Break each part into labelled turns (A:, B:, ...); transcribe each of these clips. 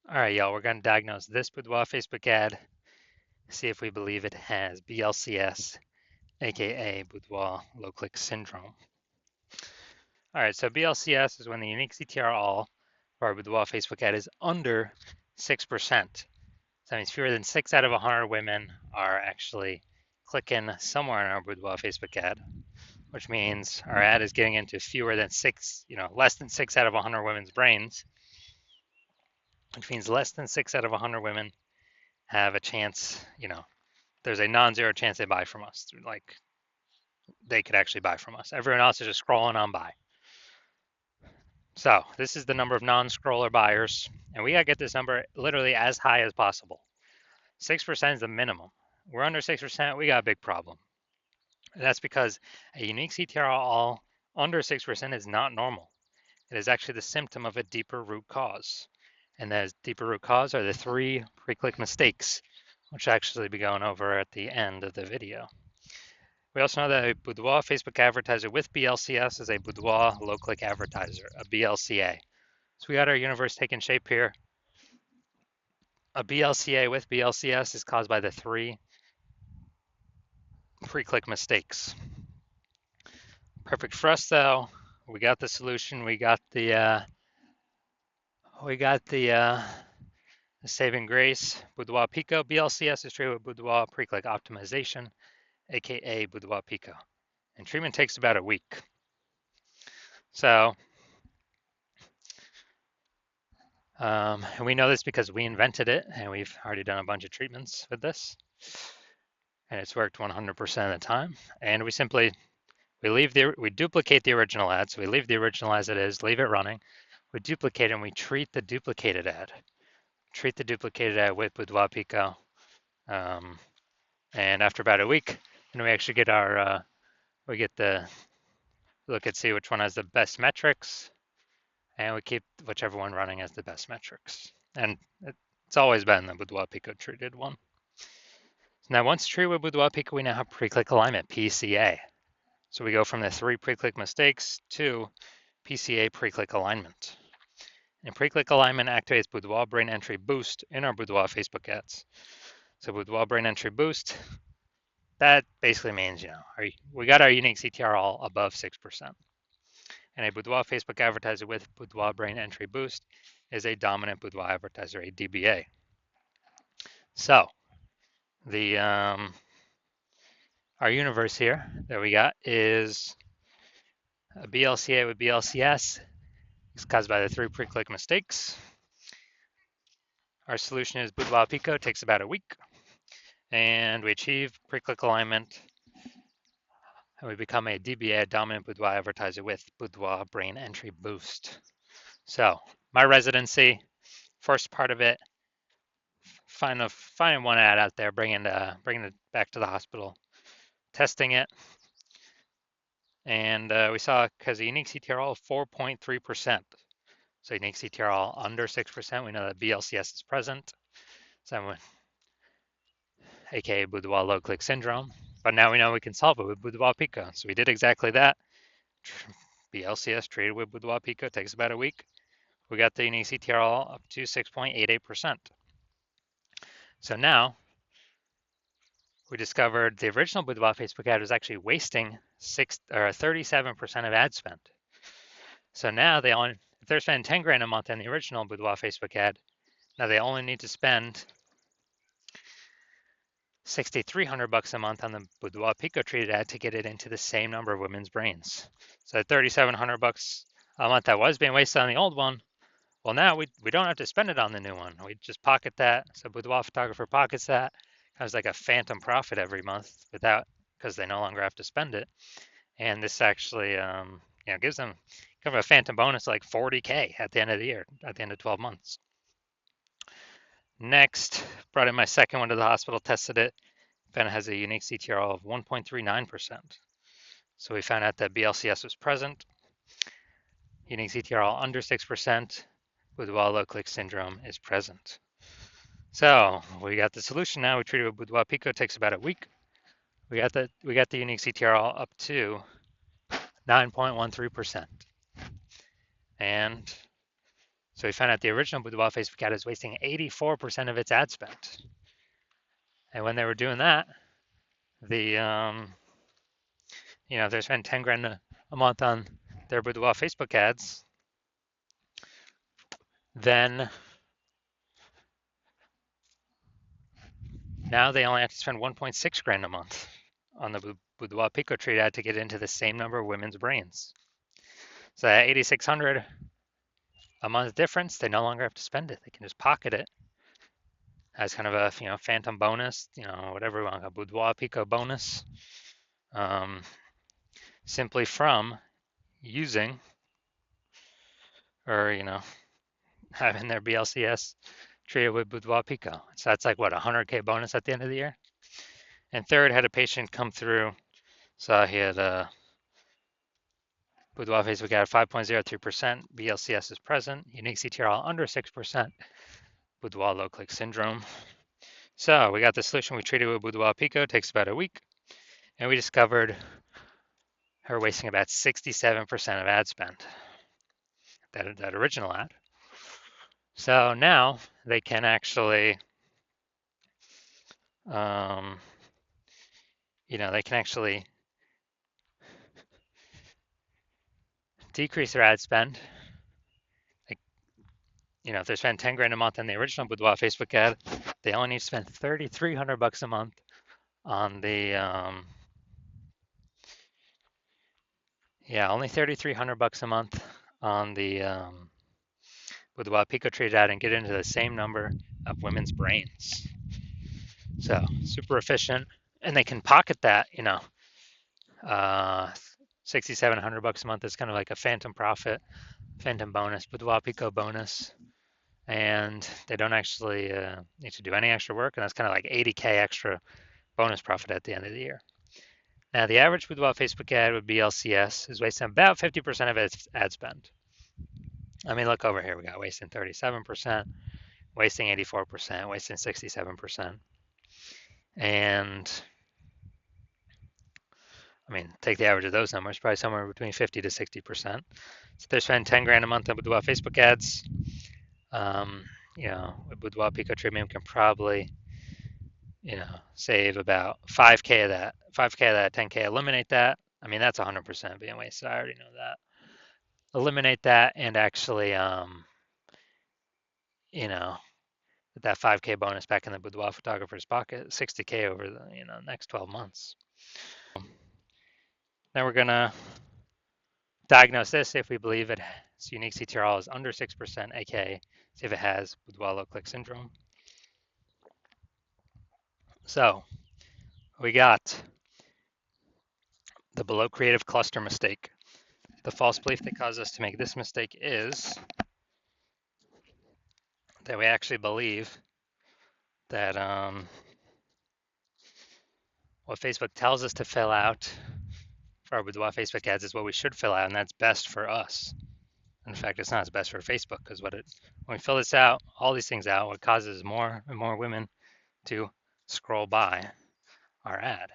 A: All right, y'all, we're going to diagnose this Boudoir Facebook ad, see if we believe it has BLCS, aka Boudoir low click syndrome. All right, so BLCS is when the unique CTR all for our Boudoir Facebook ad is under 6%. So that means fewer than 6 out of 100 women are actually clicking somewhere in our Boudoir Facebook ad, which means our ad is getting into fewer than 6, less than 6 out of 100 women's brains, which means less than 6 out of 100 women have a chance, there's a non-zero chance they buy from us. Like they could actually buy from us. Everyone else is just scrolling on by. So this is the number of non-scroller buyers, and we gotta get this number literally as high as possible. 6% is the minimum. We're under 6%, we got a big problem. And that's because a unique CTR all under 6% is not normal. It is actually the symptom of a deeper root cause. And that deeper root cause are the 3 pre-click mistakes, which I'll actually be going over at the end of the video. We also know that a Boudoir Facebook advertiser with BLCS is a Boudoir low-click advertiser, a BLCA. So we got our universe taking shape here. A BLCA with BLCS is caused by the 3 pre-click mistakes. Perfect for us though. We got the solution. We got the saving grace. Boudoir Pico. BLCS is treated with Boudoir pre-click optimization, aka Boudoir Pico, and treatment takes about a week. So and we know this because we invented it, and we've already done a bunch of treatments with this, and it's worked 100% of the time. And we duplicate the original ad, so we leave the original as it is, leave it running. We duplicate and we treat the duplicated ad. Treat the duplicated ad with Boudoir Pico, and after about a week, then we actually get we get the look and see which one has the best metrics, and we keep whichever one running has the best metrics. And it's always been the Boudoir Pico treated one. Now, once treated with Boudoir Pico, we now have pre-click alignment, PCA. So we go from the 3 pre-click mistakes to PCA pre-click alignment. And pre-click alignment activates Boudoir brain entry boost in our Boudoir Facebook ads. So Boudoir brain entry boost, that basically means, we got our unique CTR all above 6%. And a Boudoir Facebook advertiser with Boudoir brain entry boost is a dominant Boudoir advertiser, a DBA. So the our universe here that we got is a BLCA with BLCS. It's caused by the 3 pre-click mistakes. Our solution is Boudoir Pico, takes about a week, and we achieve pre-click alignment, and we become a DBA, dominant Boudoir advertiser with Boudoir brain entry boost. So my residency, first part of it, finding one ad out there, bringing it back to the hospital, testing it, and we saw because the unique CTR all 4.3%. So unique CTR all under 6%. We know that BLCS is present, so aka Boudoir low click syndrome. But now we know we can solve it with Boudoir Pico. So we did exactly that. BLCS treated with Boudoir Pico takes about a week. We got the unique CTR all up to 6.88%. So now we discovered the original Boudoir Facebook ad was actually wasting 37% of ad spend. So now if they're spending 10 grand a month on the original Boudoir Facebook ad, now they only need to spend $6,300 a month on the Boudoir Pico treated ad to get it into the same number of women's brains. So $3,700 a month that was being wasted on the old one, well, now we don't have to spend it on the new one. We just pocket that. So Boudoir photographer pockets that. Has like a phantom profit every month because they no longer have to spend it. And this actually gives them kind of a phantom bonus like 40K at the end of the year, at the end of 12 months. Next, brought in my second one to the hospital, tested it. Found it has a unique CTR of 1.39%. So we found out that BLCS was present. Unique CTR under 6%. Boudoir low click syndrome is present. So we got the solution now. We treated with Boudoir Pico. It takes about a week. We got the unique CTR up to 9.13%. And So we found out the original Boudoir Facebook ad is wasting 84% of its ad spend. And when they were doing that, the if they spend 10 grand a month on their Boudoir Facebook ads, then now they only have to spend 1.6 grand a month on the Boudoir Pico Treat ad to get into the same number of women's brains. So that 8,600 a month difference, they no longer have to spend it. They can just pocket it as kind of a phantom bonus, whatever we want, a Boudoir Pico bonus, simply from using or having their BLCS trio with Boudoir Pico. So that's like what, 100K bonus at the end of the year. And third, had a patient come through, so he had a Boudoir Facebook ad 5.03%, BLCS is present, unique CTRL under 6%, Boudoir low click syndrome. So we got the solution we treated with Boudoir Pico, it takes about a week, and we discovered her wasting about 67% of ad spend, that original ad. So now they can actually, they can actually decrease their ad spend. Like, if they spend 10 grand a month on the original Boudoir Facebook ad, they only need to spend 3,300 bucks a month on the only 3,300 bucks a month on the Boudoir Pico Treat ad and get into the same number of women's brains. So super efficient, and they can pocket that, 6,700 bucks a month is kind of like a phantom profit, phantom bonus, Boudoir Pico bonus, and they don't actually need to do any extra work, and that's kind of like 80K extra bonus profit at the end of the year. Now, the average Boudoir Facebook ad with BLCS is wasting about 50% of its ad spend. I mean, look over here. We got wasting 37%, wasting 84%, wasting 67%. And I mean, take the average of those numbers, probably somewhere between 50 to 60%. So they're spending 10 grand a month on Boudoir Facebook ads. With Boudoir Pico Treatment can probably, save about 5K of that. 5K of that, 10K, eliminate that. I mean, that's 100% being wasted. I already know that. Eliminate that and actually, with that 5K bonus back in the Boudoir photographer's pocket, 60K over the next 12 months. Now we're gonna diagnose this if we believe its unique CTRL is under 6%, aka see if it has Boudoir low click syndrome. So we got the below creative cluster mistake. The false belief that caused us to make this mistake is that we actually believe that what Facebook tells us to fill out for our Boudoir Facebook ads is what we should fill out, and that's best for us. In fact, it's not as best for Facebook, because when we fill this out, all these things out, what causes more and more women to scroll by our ad,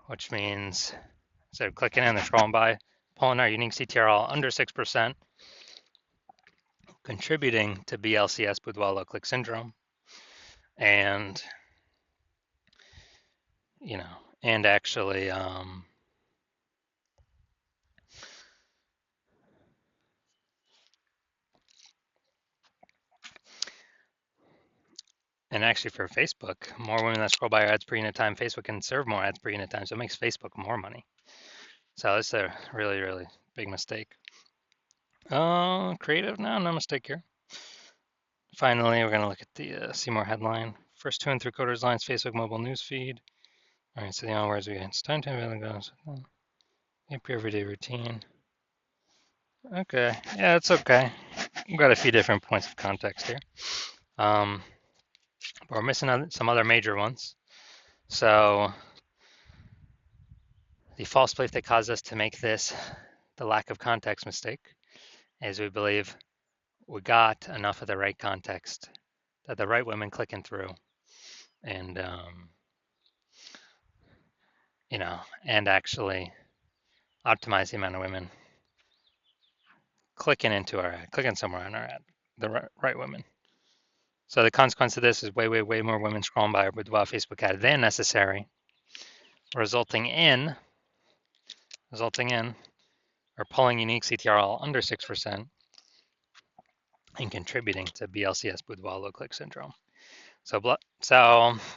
A: which means instead of clicking in, they're scrolling by, pulling our unique CTRL under 6%, contributing to BLCS, Boudoir low click syndrome, and and actually and actually for Facebook, more women that scroll by our ads per unit time, Facebook can serve more ads per unit time, so it makes Facebook more money. So it's a really, really big mistake. Creative, no mistake here. Finally, we're gonna look at the see more headline. First 2 and 3 quarters lines, Facebook mobile news feed. All right, so the only words we get, it's time to goes. Everyday routine. Okay, yeah, it's okay. We've got a few different points of context here. But we're missing some other major ones. So the false belief that caused us to make this the lack of context mistake is we believe we got enough of the right context that the right women clicking through and and actually optimize the amount of women clicking into our ad, clicking somewhere on our ad, the right women. So the consequence of this is way more women scrolling by our Boudoir Facebook ad than necessary, resulting in or pulling unique CTRL under 6% and contributing to BLCS Boudoir low click syndrome. So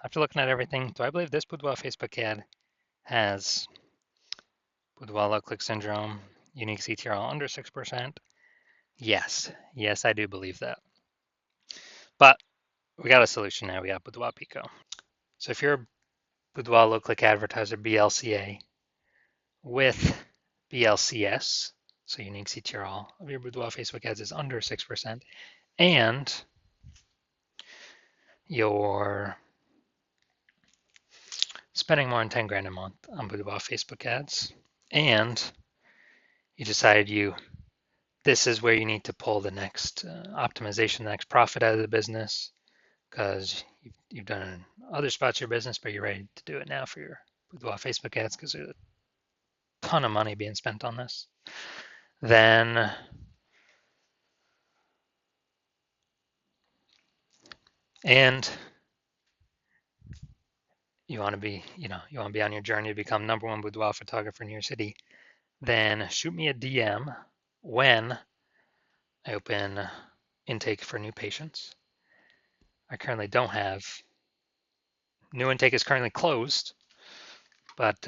A: after looking at everything, do I believe this Boudoir Facebook ad has Boudoir low click syndrome, unique CTRL under 6%? Yes, I do believe that. But we got a solution now. We got Boudoir Pico. So if you're a Boudoir low click advertiser BLCA with BLCS, so unique CTRL of your Boudoir Facebook ads is under 6%, and you're spending more than 10 grand a month on Boudoir Facebook ads, and you decided this is where you need to pull the next optimization, the next profit out of the business, because you've done other spots of your business, but you're ready to do it now for your Boudoir Facebook ads because there's a ton of money being spent on this. Then and you want to be on your journey to become #1 boudoir photographer in your city, then shoot me a DM when I open intake for new patients. I currently don't have. New intake is currently closed, but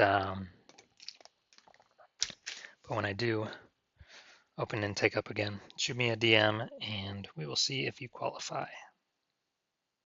A: when I do open intake up again, shoot me a DM and we will see if you qualify.